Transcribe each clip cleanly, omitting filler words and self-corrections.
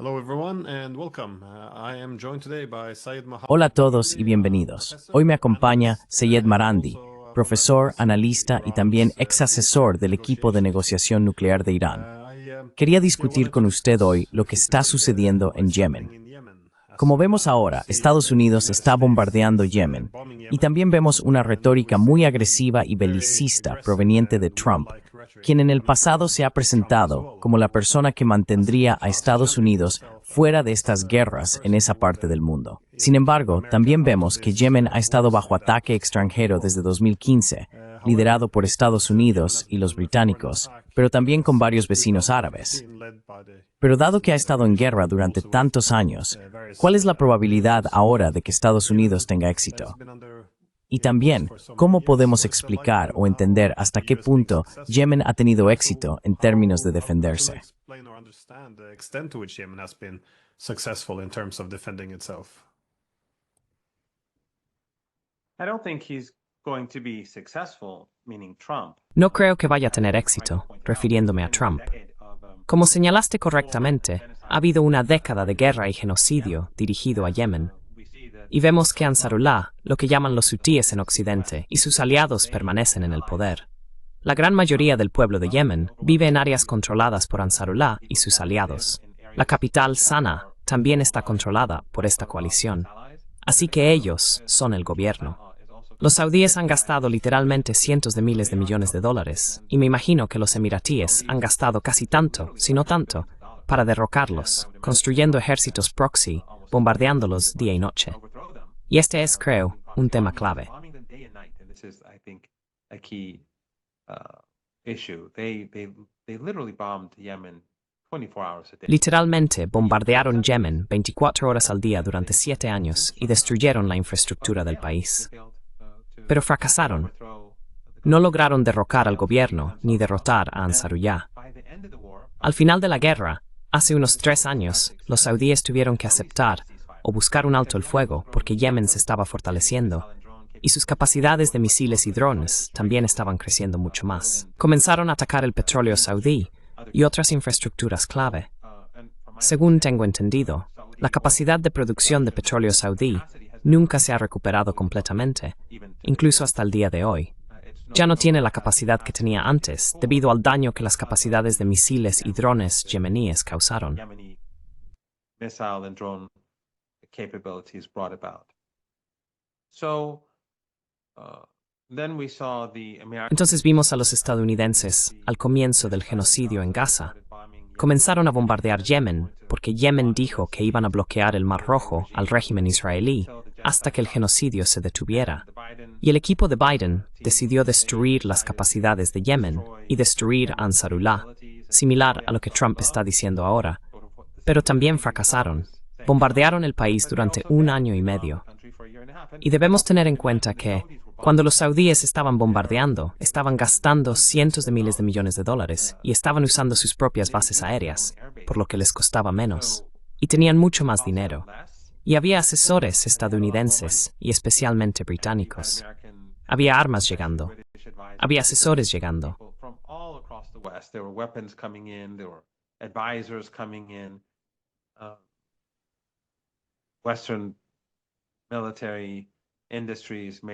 Hello everyone and welcome. I am joined today by Syed Mohammed. Hola a todos y bienvenidos. Hoy me acompaña Syed Marandi, profesor, analista y también ex asesor del equipo de negociación nuclear de Irán. Quería discutir con usted hoy lo que está sucediendo en Yemen. Como vemos ahora, Estados Unidos está bombardeando Yemen y también vemos una retórica muy agresiva y belicista proveniente de Trump, quien en el pasado se ha presentado como la persona que mantendría a Estados Unidos fuera de estas guerras en esa parte del mundo. Sin embargo, también vemos que Yemen ha estado bajo ataque extranjero desde 2015, liderado por Estados Unidos y los británicos, pero también con varios vecinos árabes. Pero dado que ha estado en guerra durante tantos años, ¿cuál es la probabilidad ahora de que Estados Unidos tenga éxito? Y también, ¿cómo podemos explicar o entender hasta qué punto Yemen ha tenido éxito en términos de defenderse? No creo que vaya a tener éxito, refiriéndome a Trump. Como señalaste correctamente, ha habido una década de guerra y genocidio dirigido a Yemen. Y vemos que Ansarullah, lo que llaman los hutíes en Occidente, y sus aliados permanecen en el poder. La gran mayoría del pueblo de Yemen vive en áreas controladas por Ansarullah y sus aliados. La capital, Sanaa, también está controlada por esta coalición. Así que ellos son el gobierno. Los saudíes han gastado literalmente cientos de miles de millones de dólares, y me imagino que los emiratíes han gastado casi tanto, si no tanto, para derrocarlos, construyendo ejércitos proxy, bombardeándolos día y noche. Y este es, creo, un tema clave. Literalmente bombardearon Yemen 24 horas al día durante 7 años y destruyeron la infraestructura del país. Pero fracasaron. No lograron derrocar al gobierno ni derrotar a Ansarullah. Al final de la guerra, hace unos 3 años, los saudíes tuvieron que aceptar o buscar un alto el fuego porque Yemen se estaba fortaleciendo y sus capacidades de misiles y drones también estaban creciendo mucho más. Comenzaron a atacar el petróleo saudí y otras infraestructuras clave. Según tengo entendido, la capacidad de producción de petróleo saudí nunca se ha recuperado completamente, incluso hasta el día de hoy. Ya no tiene la capacidad que tenía antes debido al daño que las capacidades de misiles y drones yemeníes causaron. Entonces vimos a los estadounidenses al comienzo del genocidio en Gaza. Comenzaron a bombardear Yemen porque Yemen dijo que iban a bloquear el Mar Rojo al régimen israelí hasta que el genocidio se detuviera. Y el equipo de Biden decidió destruir las capacidades de Yemen y destruir a Ansarullah, similar a lo que Trump está diciendo ahora. Pero también fracasaron. Bombardearon el país durante 1 año y medio. Y debemos tener en cuenta que, cuando los saudíes estaban bombardeando, estaban gastando cientos de miles de millones de dólares y estaban usando sus propias bases aéreas, por lo que les costaba menos. Y tenían mucho más dinero. Y había asesores estadounidenses y especialmente británicos. Había armas llegando. Había asesores llegando.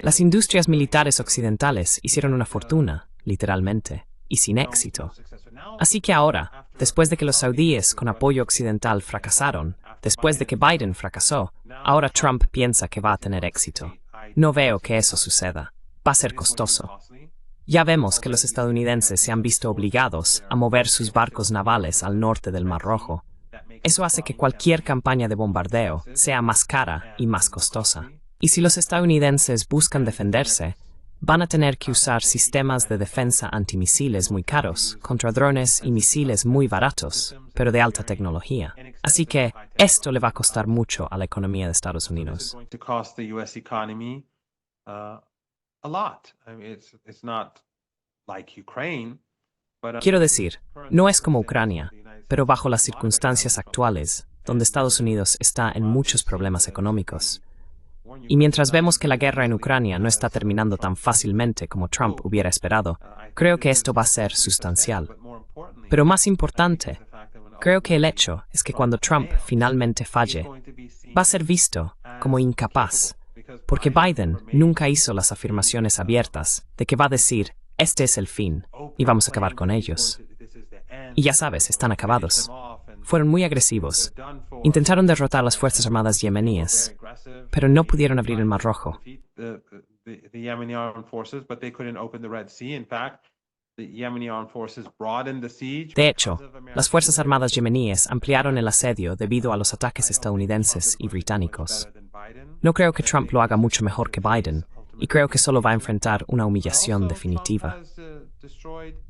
Las industrias militares occidentales hicieron una fortuna, literalmente, y sin éxito. Así que ahora, después de que los saudíes con apoyo occidental fracasaron, después de que Biden fracasó, ahora Trump piensa que va a tener éxito. No veo que eso suceda. Va a ser costoso. Ya vemos que los estadounidenses se han visto obligados a mover sus barcos navales al norte del Mar Rojo. Eso hace que cualquier campaña de bombardeo sea más cara y más costosa. Y si los estadounidenses buscan defenderse, van a tener que usar sistemas de defensa antimisiles muy caros contra drones y misiles muy baratos, pero de alta tecnología. Así que esto le va a costar mucho a la economía de Estados Unidos. Quiero decir, no es como Ucrania, pero bajo las circunstancias actuales, donde Estados Unidos está en muchos problemas económicos. Y mientras vemos que la guerra en Ucrania no está terminando tan fácilmente como Trump hubiera esperado, creo que esto va a ser sustancial. Pero más importante, Creo que el hecho es que cuando Trump finalmente falle, va a ser visto como incapaz, porque Biden nunca hizo las afirmaciones abiertas de que va a decir, este es el fin, y vamos a acabar con ellos. Y ya sabes, están acabados. Fueron muy agresivos. Intentaron derrotar a las Fuerzas Armadas yemeníes, pero no pudieron abrir el Mar Rojo. De hecho, las Fuerzas Armadas yemeníes ampliaron el asedio debido a los ataques estadounidenses y británicos. No creo que Trump lo haga mucho mejor que Biden, y creo que solo va a enfrentar una humillación definitiva.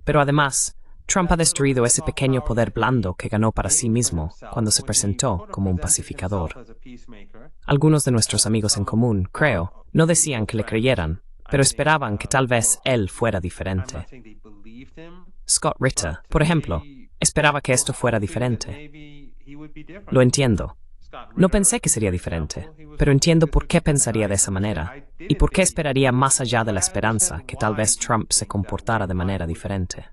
Pero además, Trump ha destruido ese pequeño poder blando que ganó para sí mismo cuando se presentó como un pacificador. Algunos de nuestros amigos en común, creo, no decían que le creyeran, pero esperaban que tal vez él fuera diferente. Scott Ritter, por ejemplo, esperaba que esto fuera diferente. Lo entiendo. No pensé que sería diferente, pero entiendo por qué pensaría de esa manera, y por qué esperaría más allá de la esperanza que tal vez Trump se comportara de manera diferente.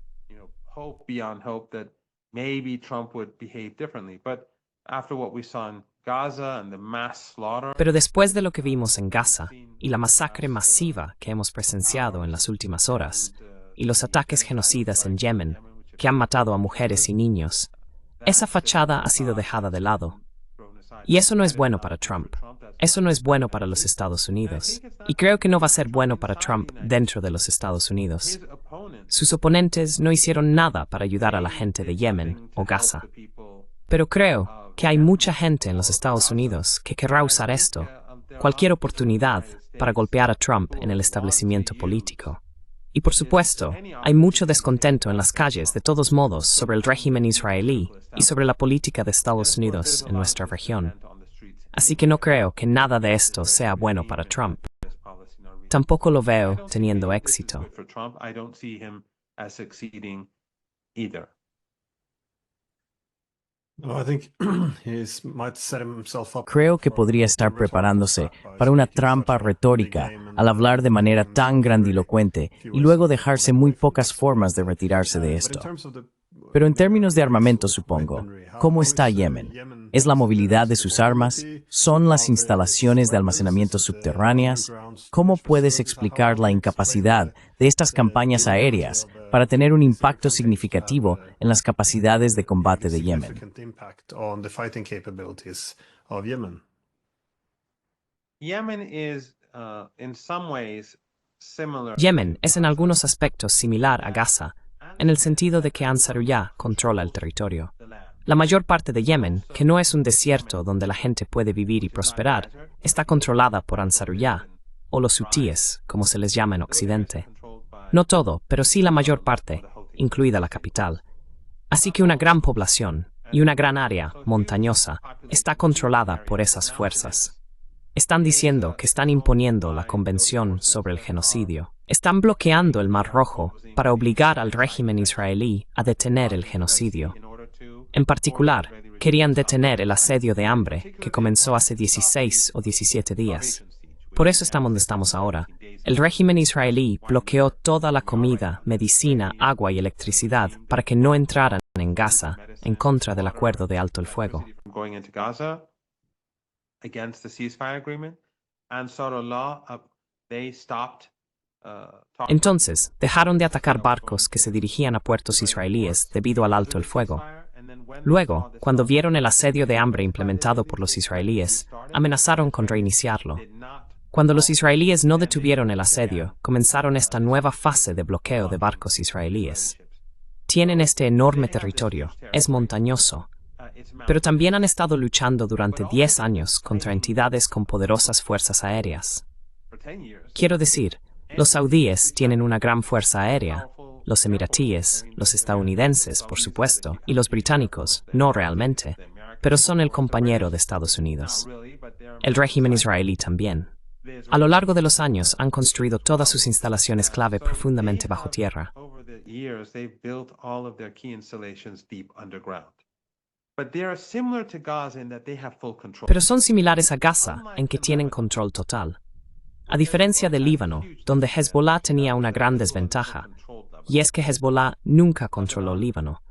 Pero después de lo que vimos en Gaza y la masacre masiva que hemos presenciado en las últimas horas, y los ataques genocidas en Yemen, que han matado a mujeres y niños, esa fachada ha sido dejada de lado. Y eso no es bueno para Trump. Eso no es bueno para los Estados Unidos. Y creo que no va a ser bueno para Trump dentro de los Estados Unidos. Sus oponentes no hicieron nada para ayudar a la gente de Yemen o Gaza. Pero creo que hay mucha gente en los Estados Unidos que querrá usar esto, cualquier oportunidad, para golpear a Trump en el establecimiento político. Y por supuesto, hay mucho descontento en las calles de todos modos sobre el régimen israelí y sobre la política de Estados Unidos en nuestra región. Así que no creo que nada de esto sea bueno para Trump. Tampoco lo veo teniendo éxito. Creo que podría estar preparándose para una trampa retórica al hablar de manera tan grandilocuente y luego dejarse muy pocas formas de retirarse de esto. Pero en términos de armamento, supongo, ¿cómo está Yemen? ¿Es la movilidad de sus armas? ¿Son las instalaciones de almacenamiento subterráneas? ¿Cómo puedes explicar la incapacidad de estas campañas aéreas para tener un impacto significativo en las capacidades de combate de Yemen? Yemen es en algunos aspectos similar a Gaza, en el sentido de que Ansarullah controla el territorio. La mayor parte de Yemen, que no es un desierto donde la gente puede vivir y prosperar, está controlada por Ansarullah, o los hutíes, como se les llama en Occidente. No todo, pero sí la mayor parte, incluida la capital. Así que una gran población y una gran área montañosa está controlada por esas fuerzas. Están diciendo que están imponiendo la Convención sobre el Genocidio. Están bloqueando el Mar Rojo para obligar al régimen israelí a detener el genocidio. En particular, querían detener el asedio de hambre que comenzó hace 16 o 17 días. Por eso estamos donde estamos ahora. El régimen israelí bloqueó toda la comida, medicina, agua y electricidad para que no entraran en Gaza, en contra del acuerdo de alto el fuego. Entonces, dejaron de atacar barcos que se dirigían a puertos israelíes debido al alto el fuego. Luego, cuando vieron el asedio de hambre implementado por los israelíes, amenazaron con reiniciarlo. Cuando los israelíes no detuvieron el asedio, comenzaron esta nueva fase de bloqueo de barcos israelíes. Tienen este enorme territorio, es montañoso, pero también han estado luchando durante 10 años contra entidades con poderosas fuerzas aéreas. Quiero decir, los saudíes tienen una gran fuerza aérea, los emiratíes, los estadounidenses, por supuesto, y los británicos, no realmente, pero son el compañero de Estados Unidos. El régimen israelí también. A lo largo de los años han construido todas sus instalaciones clave profundamente bajo tierra. Pero son similares a Gaza en que tienen control total. A diferencia del Líbano, donde Hezbollah tenía una gran desventaja, y es que Hezbollah nunca controló Líbano.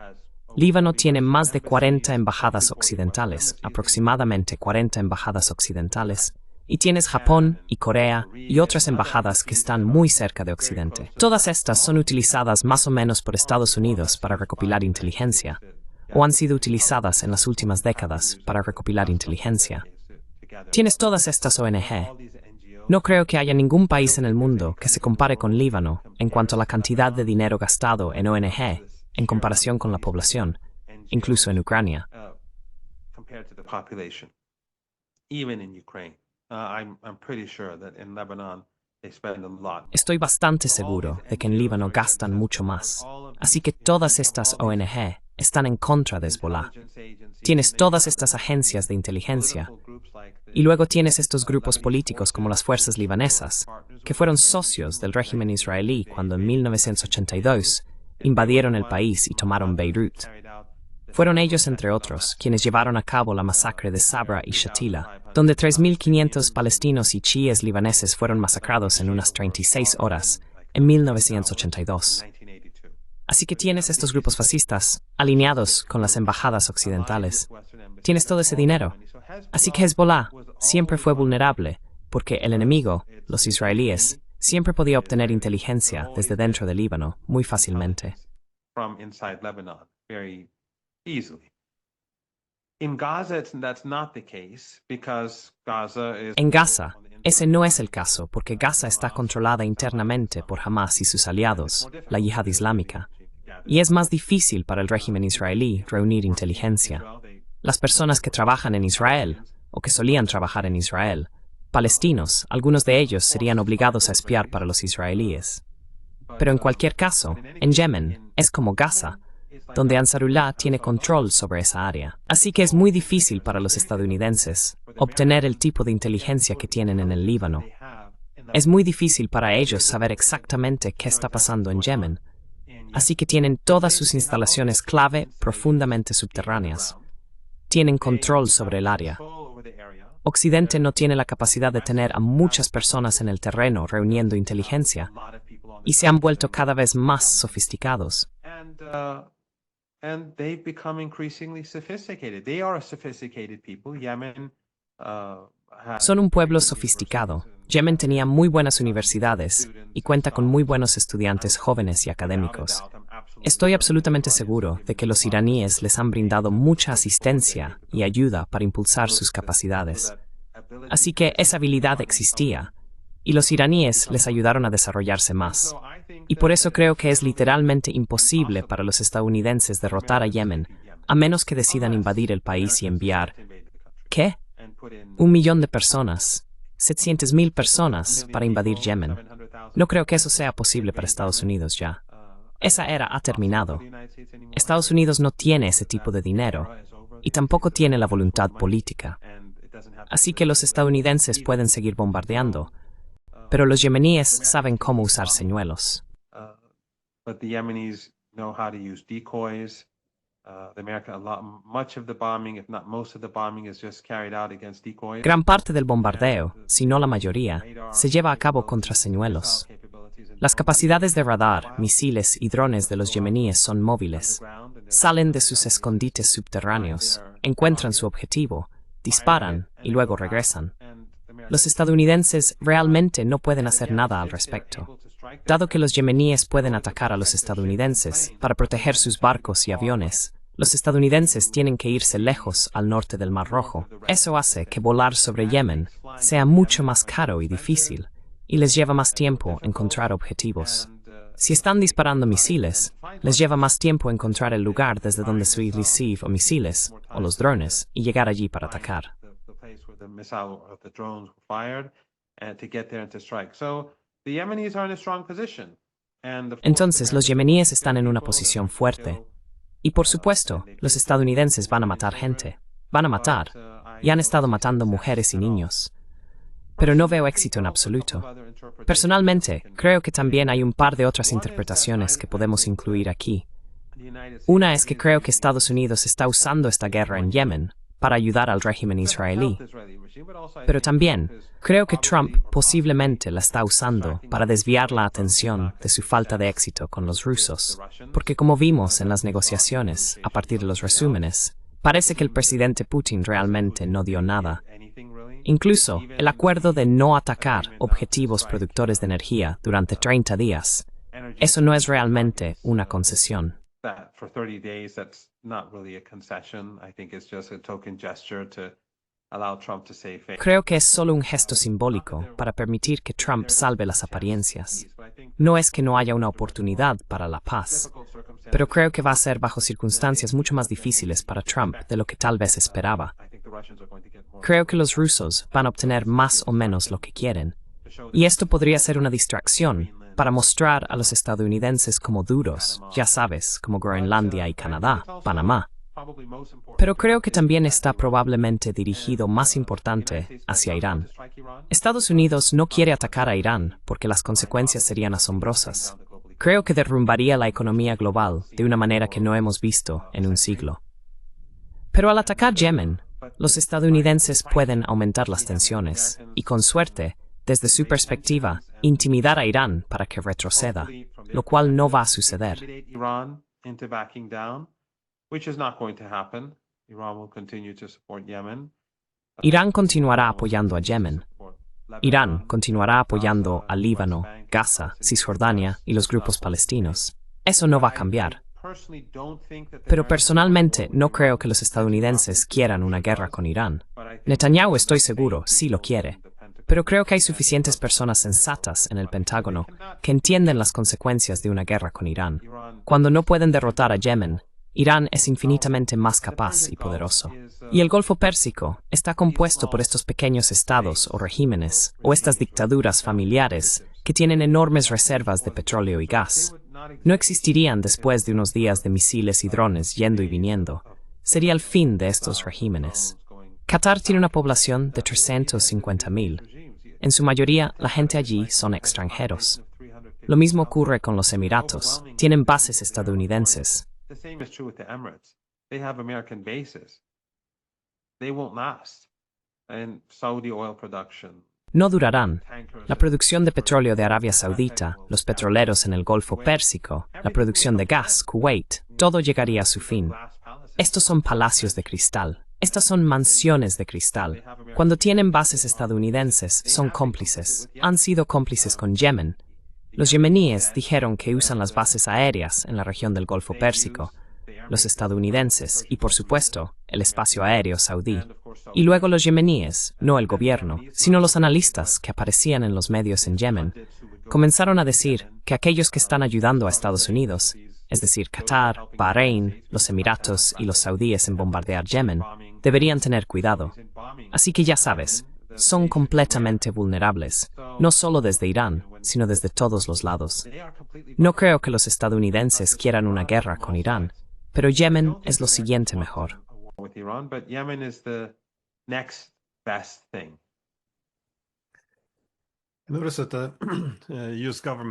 Líbano tiene más de 40 embajadas occidentales, aproximadamente 40 embajadas occidentales, y tienes Japón y Corea y otras embajadas que están muy cerca de Occidente. Todas estas son utilizadas más o menos por Estados Unidos para recopilar inteligencia, o han sido utilizadas en las últimas décadas para recopilar inteligencia. Tienes todas estas ONG. No creo que haya ningún país en el mundo que se compare con Líbano en cuanto a la cantidad de dinero gastado en ONG en comparación con la población, incluso en Ucrania. Estoy bastante seguro de que en Líbano gastan mucho más. Así que todas estas ONG están en contra de Hezbollah. Tienes todas estas agencias de inteligencia. Y luego tienes estos grupos políticos como las fuerzas libanesas, que fueron socios del régimen israelí cuando en 1982 invadieron el país y tomaron Beirut. Fueron ellos, entre otros, quienes llevaron a cabo la masacre de Sabra y Shatila, donde 3.500 palestinos y chiíes libaneses fueron masacrados en unas 36 horas en 1982. Así que tienes estos grupos fascistas alineados con las embajadas occidentales. Tienes todo ese dinero. Así que Hezbollah siempre fue vulnerable porque el enemigo, los israelíes, siempre podía obtener inteligencia desde dentro del Líbano muy fácilmente. En Gaza, ese no es el caso porque Gaza está controlada internamente por Hamas y sus aliados, la Yihad Islámica, y es más difícil para el régimen israelí reunir inteligencia. Las personas que trabajan en Israel, o que solían trabajar en Israel, palestinos, algunos de ellos serían obligados a espiar para los israelíes. Pero en cualquier caso, en Yemen, es como Gaza, donde Ansarullah tiene control sobre esa área. Así que es muy difícil para los estadounidenses obtener el tipo de inteligencia que tienen en el Líbano. Es muy difícil para ellos saber exactamente qué está pasando en Yemen, así que tienen todas sus instalaciones clave profundamente subterráneas. Tienen control sobre el área. Occidente no tiene la capacidad de tener a muchas personas en el terreno reuniendo inteligencia, y se han vuelto cada vez más sofisticados. Son un pueblo sofisticado. Yemen tenía muy buenas universidades y cuenta con muy buenos estudiantes jóvenes y académicos. Estoy absolutamente seguro de que los iraníes les han brindado mucha asistencia y ayuda para impulsar sus capacidades. Así que esa habilidad existía, y los iraníes les ayudaron a desarrollarse más. Y por eso creo que es literalmente imposible para los estadounidenses derrotar a Yemen, a menos que decidan invadir el país y enviar, ¿qué? 1 millón de personas, 700.000 personas para invadir Yemen. No creo que eso sea posible para Estados Unidos ya. Esa era ha terminado. Estados Unidos no tiene ese tipo de dinero y tampoco tiene la voluntad política. Así que los estadounidenses pueden seguir bombardeando, pero los yemeníes saben cómo usar señuelos. Gran parte del bombardeo, si no la mayoría, se lleva a cabo contra señuelos. Las capacidades de radar, misiles y drones de los yemeníes son móviles. Salen de sus escondites subterráneos, encuentran su objetivo, disparan y luego regresan. Los estadounidenses realmente no pueden hacer nada al respecto. Dado que los yemeníes pueden atacar a los estadounidenses para proteger sus barcos y aviones, los estadounidenses tienen que irse lejos al norte del Mar Rojo. Eso hace que volar sobre Yemen sea mucho más caro y difícil, y les lleva más tiempo encontrar objetivos. Si están disparando misiles, les lleva más tiempo encontrar el lugar desde donde se reciben o misiles, o los drones, y llegar allí para atacar. Entonces los yemeníes están en una posición fuerte. Y por supuesto, los estadounidenses van a matar gente. Van a matar. Y han estado matando mujeres y niños. Pero no veo éxito en absoluto. Personalmente, creo que también hay un par de otras interpretaciones que podemos incluir aquí. Una es que creo que Estados Unidos está usando esta guerra en Yemen para ayudar al régimen israelí. Pero también creo que Trump posiblemente la está usando para desviar la atención de su falta de éxito con los rusos, porque como vimos en las negociaciones, a partir de los resúmenes, parece que el presidente Putin realmente no dio nada. Incluso el acuerdo de no atacar objetivos productores de energía durante 30 días, eso no es realmente una concesión. Creo que es solo un gesto simbólico para permitir que Trump salve las apariencias. No es que no haya una oportunidad para la paz, pero creo que va a ser bajo circunstancias mucho más difíciles para Trump de lo que tal vez esperaba. Creo que los rusos van a obtener más o menos lo que quieren, y esto podría ser una distracción para mostrar a los estadounidenses como duros, ya sabes, como Groenlandia y Canadá, Panamá. Pero creo que también está probablemente dirigido más importante hacia Irán. Estados Unidos no quiere atacar a Irán porque las consecuencias serían asombrosas. Creo que derrumbaría la economía global de una manera que no hemos visto en un siglo. Pero al atacar Yemen, los estadounidenses pueden aumentar las tensiones y, con suerte, desde su perspectiva, intimidar a Irán para que retroceda, lo cual no va a suceder. Irán continuará apoyando a Yemen. Irán continuará apoyando a Líbano, Gaza, Cisjordania y los grupos palestinos. Eso no va a cambiar. Pero personalmente no creo que los estadounidenses quieran una guerra con Irán. Netanyahu, estoy seguro, sí lo quiere. Pero creo que hay suficientes personas sensatas en el Pentágono que entienden las consecuencias de una guerra con Irán. Cuando no pueden derrotar a Yemen, Irán es infinitamente más capaz y poderoso. Y el Golfo Pérsico está compuesto por estos pequeños estados o regímenes, o estas dictaduras familiares, que tienen enormes reservas de petróleo y gas. No existirían después de unos días de misiles y drones yendo y viniendo. Sería el fin de estos regímenes. Qatar tiene una población de 350.000. En su mayoría, la gente allí son extranjeros. Lo mismo ocurre con los Emiratos. Tienen bases estadounidenses. The same is true with the Emirates. They have American bases. They won't last. And Saudi oil production. No durarán. La producción de petróleo de Arabia Saudita, los petroleros en el Golfo Pérsico, la producción de gas, Kuwait, todo llegaría a su fin. Estos son palacios de cristal. Estas son mansiones de cristal. Cuando tienen bases estadounidenses, son cómplices. Han sido cómplices con Yemen. Los yemeníes dijeron que usan las bases aéreas en la región del Golfo Pérsico, los estadounidenses y, por supuesto, el espacio aéreo saudí. Y luego los yemeníes, no el gobierno, sino los analistas que aparecían en los medios en Yemen, comenzaron a decir que aquellos que están ayudando a Estados Unidos, es decir, Qatar, Bahrein, los Emiratos y los saudíes en bombardear Yemen, deberían tener cuidado. Así que ya sabes, son completamente vulnerables, no solo desde Irán, sino desde todos los lados. No creo que los estadounidenses quieran una guerra con Irán, pero Yemen es lo siguiente mejor.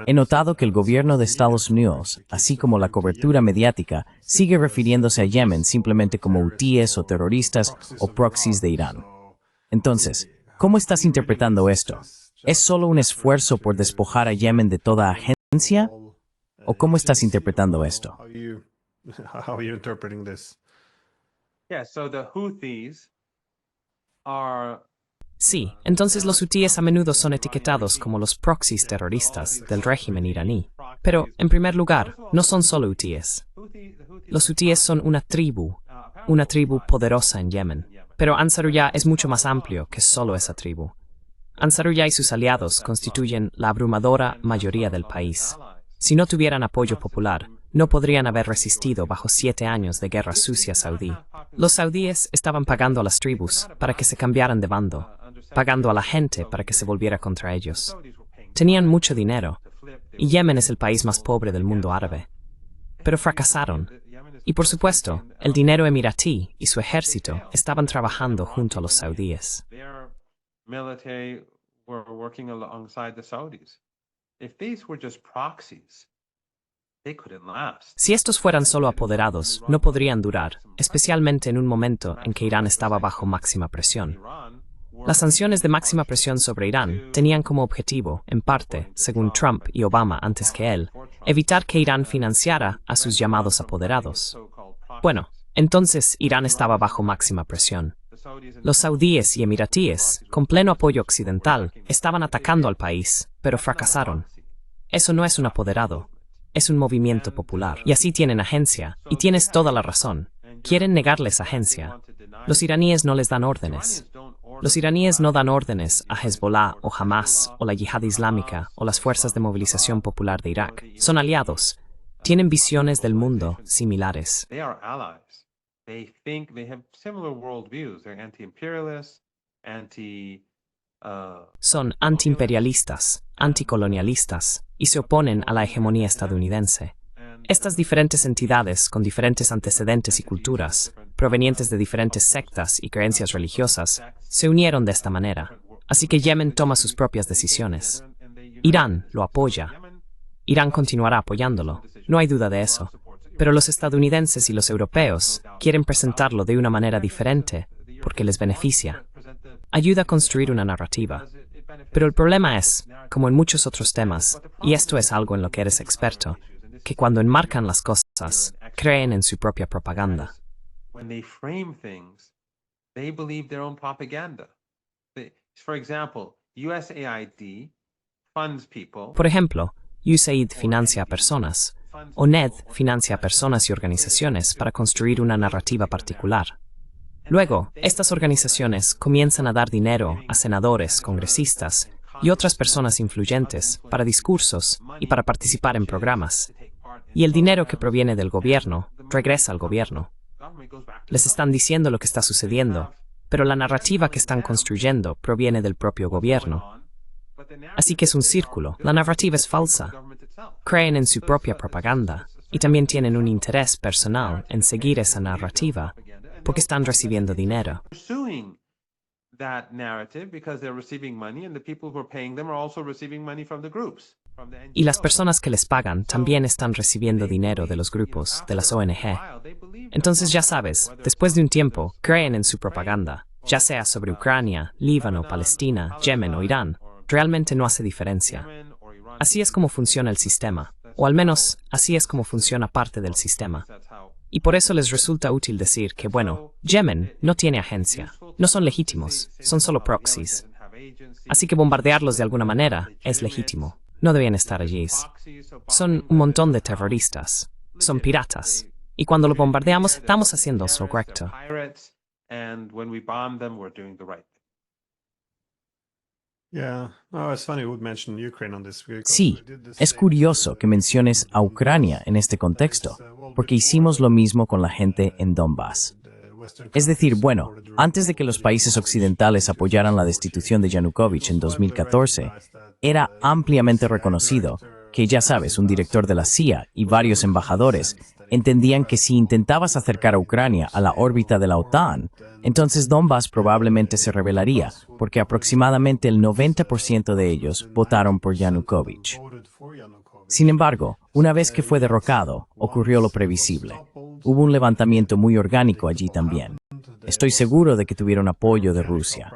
He notado que el gobierno de Estados Unidos, así como la cobertura mediática, sigue refiriéndose a Yemen simplemente como hutíes o terroristas o proxies de Irán. Entonces, ¿cómo estás interpretando esto? ¿Es solo un esfuerzo por despojar a Yemen de toda agencia? ¿O cómo estás interpretando esto? How are you interpreting this? Yeah, so the Houthis are Sí, entonces los hutíes a menudo son etiquetados como los proxies terroristas del régimen iraní. Pero, en primer lugar, no son solo hutíes. Los hutíes son una tribu poderosa en Yemen. Pero Ansarullah es mucho más amplio que solo esa tribu. Ansarullah y sus aliados constituyen la abrumadora mayoría del país. Si no tuvieran apoyo popular, no podrían haber resistido bajo 7 años de guerra sucia saudí. Los saudíes estaban pagando a las tribus para que se cambiaran de bando, pagando a la gente para que se volviera contra ellos. Tenían mucho dinero, y Yemen es el país más pobre del mundo árabe. Pero fracasaron. Y por supuesto, el dinero emiratí y su ejército estaban trabajando junto a los saudíes. military were working alongside the Saudis. If these were just proxies, they couldn't last. Si estos fueran solo apoderados, no podrían durar, especialmente en un momento en que Irán estaba bajo máxima presión. Iran Las sanciones de máxima presión sobre Irán tenían como objetivo, en parte, según Trump y Obama antes que él, evitar que Irán financiara a sus llamados apoderados. Bueno, entonces Irán estaba bajo máxima presión. Los saudíes y emiratíes, con pleno apoyo occidental, estaban atacando al país, pero fracasaron. Eso no es un apoderado, es un movimiento popular. Y así tienen agencia, y tienes toda la razón. Quieren negarles agencia. Los iraníes no les dan órdenes. Los iraníes no dan órdenes a Hezbollah o Hamas o la Yihad Islámica o las Fuerzas de Movilización Popular de Irak. Son aliados. Tienen visiones del mundo similares. They are allies. They think they have similar worldviews. They're anti-imperialist, Son antiimperialistas, anticolonialistas y se oponen a la hegemonía estadounidense. Estas diferentes entidades, con diferentes antecedentes y culturas, provenientes de diferentes sectas y creencias religiosas, se unieron de esta manera. Así que Yemen toma sus propias decisiones. Irán lo apoya. Irán continuará apoyándolo, no hay duda de eso. Pero los estadounidenses y los europeos quieren presentarlo de una manera diferente porque les beneficia. Ayuda a construir una narrativa. Pero el problema es, como en muchos otros temas, y esto es algo en lo que eres experto, que cuando enmarcan las cosas, creen en su propia propaganda. when they frame things, they believe their own propaganda. For example, USAID funds people. Por ejemplo, USAID financia a personas, o NED financia a personas y organizaciones para construir una narrativa particular. Luego, estas organizaciones comienzan a dar dinero a senadores, congresistas y otras personas influyentes para discursos y para participar en programas. Y el dinero que proviene del gobierno regresa al gobierno. Les están diciendo lo que está sucediendo, pero la narrativa que están construyendo proviene del propio gobierno. Así que es un círculo, la narrativa es falsa. Creen en su propia propaganda y también tienen un interés personal en seguir esa narrativa porque están recibiendo dinero. Pursuing that narrative because they're receiving money and the people who are paying them are also receiving money from the groups. Y las personas que les pagan también están recibiendo dinero de los grupos, de las ONG. Entonces ya sabes, después de un tiempo, creen en su propaganda, ya sea sobre Ucrania, Líbano, Palestina, Yemen o Irán. Realmente no hace diferencia. Así es como funciona el sistema, o al menos así es como funciona parte del sistema. Y por eso les resulta útil decir que, bueno, Yemen no tiene agencia, no son legítimos, son solo proxies. Así que bombardearlos de alguna manera es legítimo. No debían estar allí. Son un montón de terroristas. Son piratas. Y cuando lo bombardeamos, estamos haciendo lo correcto. Sí, es curioso que menciones a Ucrania en este contexto, porque hicimos lo mismo con la gente en Donbass. Es decir, bueno, antes de que los países occidentales apoyaran la destitución de Yanukovych en 2014, era ampliamente reconocido que, ya sabes, un director de la CIA y varios embajadores entendían que si intentabas acercar a Ucrania a la órbita de la OTAN, entonces Donbass probablemente se rebelaría, porque aproximadamente el 90% de ellos votaron por Yanukovych. Sin embargo, una vez que fue derrocado, ocurrió lo previsible. Hubo un levantamiento muy orgánico allí también. Estoy seguro de que tuvieron apoyo de Rusia.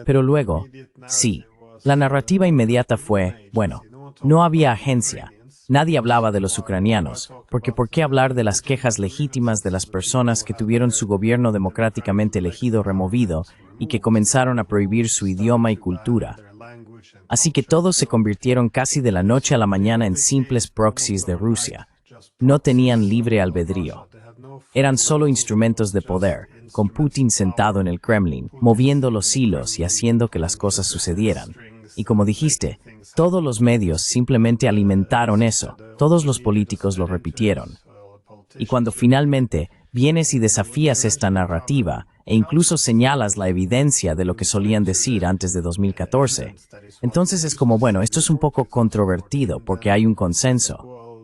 Pero luego, sí, la narrativa inmediata fue, bueno, no había agencia. Nadie hablaba de los ucranianos, porque ¿por qué hablar de las quejas legítimas de las personas que tuvieron su gobierno democráticamente elegido removido y que comenzaron a prohibir su idioma y cultura? Así que todos se convirtieron casi de la noche a la mañana en simples proxies de Rusia. No tenían libre albedrío. Eran solo instrumentos de poder, con Putin sentado en el Kremlin, moviendo los hilos y haciendo que las cosas sucedieran. Y como dijiste, todos los medios simplemente alimentaron eso, todos los políticos lo repitieron. Y cuando finalmente vienes y desafías esta narrativa, e incluso señalas la evidencia de lo que solían decir antes de 2014, entonces es como, bueno, esto es un poco controvertido porque hay un consenso.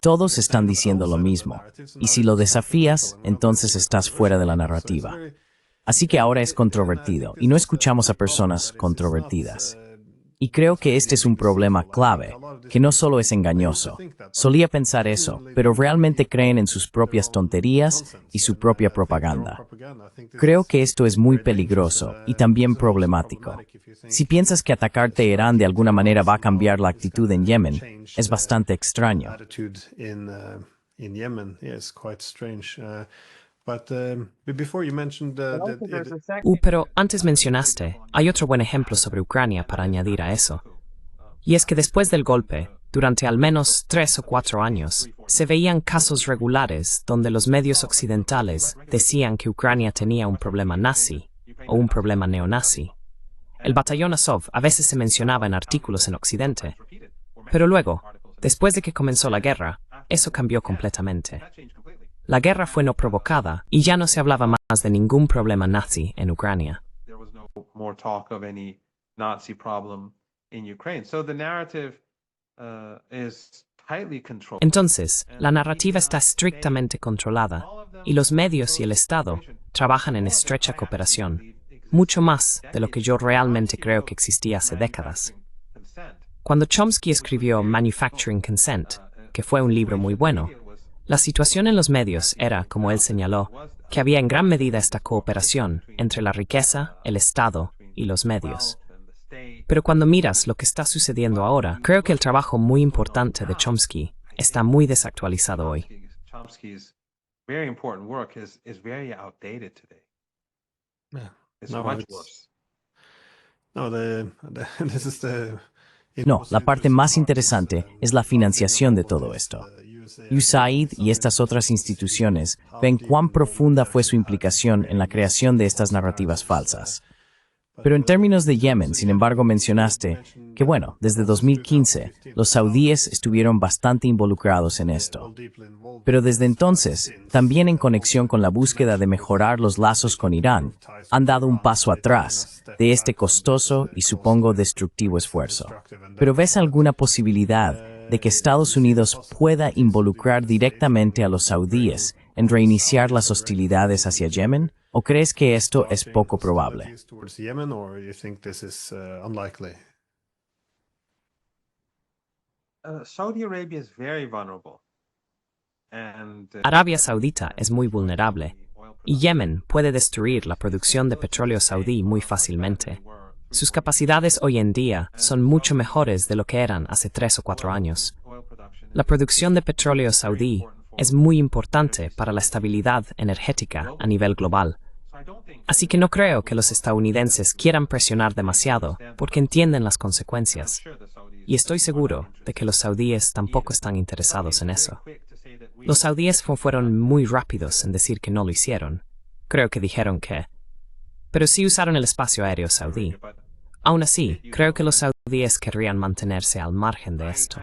Todos están diciendo lo mismo, y si lo desafías, entonces estás fuera de la narrativa. Así que ahora es controvertido, y no escuchamos a personas controvertidas. Y creo que este es un problema clave, que no solo es engañoso. Solía pensar eso, pero realmente creen en sus propias tonterías y su propia propaganda. Creo que esto es muy peligroso y también problemático. Si piensas que atacar Teherán de alguna manera va a cambiar la actitud en Yemen, es bastante extraño. Pero antes mencionaste, hay otro buen ejemplo sobre Ucrania para añadir a eso. Y es que después del golpe, durante al menos 3 o 4 años, se veían casos regulares donde los medios occidentales decían que Ucrania tenía un problema nazi o un problema neonazi. El batallón Azov a veces se mencionaba en artículos en Occidente, pero luego, después de que comenzó la guerra, eso cambió completamente. La guerra fue no provocada y ya no se hablaba más de ningún problema nazi en Ucrania. Entonces, la narrativa está estrictamente controlada y los medios y el Estado trabajan en estrecha cooperación, mucho más de lo que yo realmente creo que existía hace décadas. Cuando Chomsky escribió Manufacturing Consent, que fue un libro muy bueno, la situación en los medios era, como él señaló, que había en gran medida esta cooperación entre la riqueza, el Estado y los medios. Pero cuando miras lo que está sucediendo ahora, creo que el trabajo muy importante de Chomsky está muy desactualizado hoy. No, la parte más interesante es la financiación de todo esto. USAID y estas otras instituciones ven cuán profunda fue su implicación en la creación de estas narrativas falsas. Pero en términos de Yemen, sin embargo, mencionaste que, bueno, desde 2015, los saudíes estuvieron bastante involucrados en esto. Pero desde entonces, también en conexión con la búsqueda de mejorar los lazos con Irán, han dado un paso atrás de este costoso y supongo destructivo esfuerzo. ¿Pero ves alguna posibilidad de que Estados Unidos pueda involucrar directamente a los saudíes en reiniciar las hostilidades hacia Yemen? ¿O crees que esto es poco probable? Arabia Saudita es muy vulnerable y Yemen puede destruir la producción de petróleo saudí muy fácilmente. Sus capacidades hoy en día son mucho mejores de lo que eran hace 3 o 4 años. La producción de petróleo saudí es muy importante para la estabilidad energética a nivel global. Así que no creo que los estadounidenses quieran presionar demasiado porque entienden las consecuencias. Y estoy seguro de que los saudíes tampoco están interesados en eso. Los saudíes fueron muy rápidos en decir que no lo hicieron. Creo que dijeron que... Pero sí usaron el espacio aéreo saudí. Aún así, creo que los saudíes querrían mantenerse al margen de esto.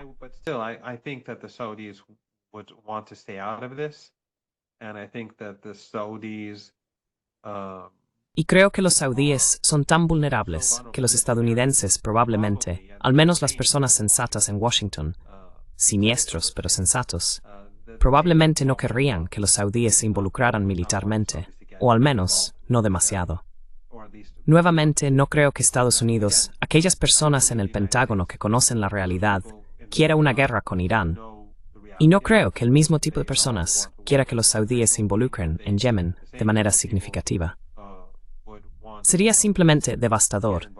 Y creo que los saudíes son tan vulnerables que los estadounidenses probablemente, al menos las personas sensatas en Washington, siniestros pero sensatos, probablemente no querrían que los saudíes se involucraran militarmente, o al menos no demasiado. Nuevamente, no creo que Estados Unidos, aquellas personas en el Pentágono que conocen la realidad, quiera una guerra con Irán. Y no creo que el mismo tipo de personas quiera que los saudíes se involucren en Yemen de manera significativa. Sería simplemente devastador,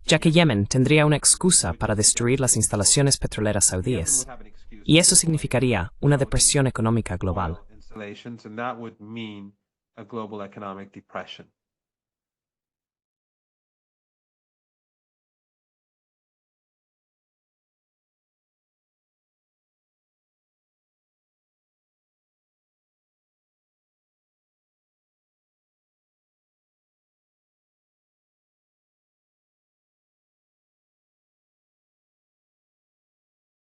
ya que Yemen tendría una excusa para destruir las instalaciones petroleras saudíes, y eso significaría una depresión económica global.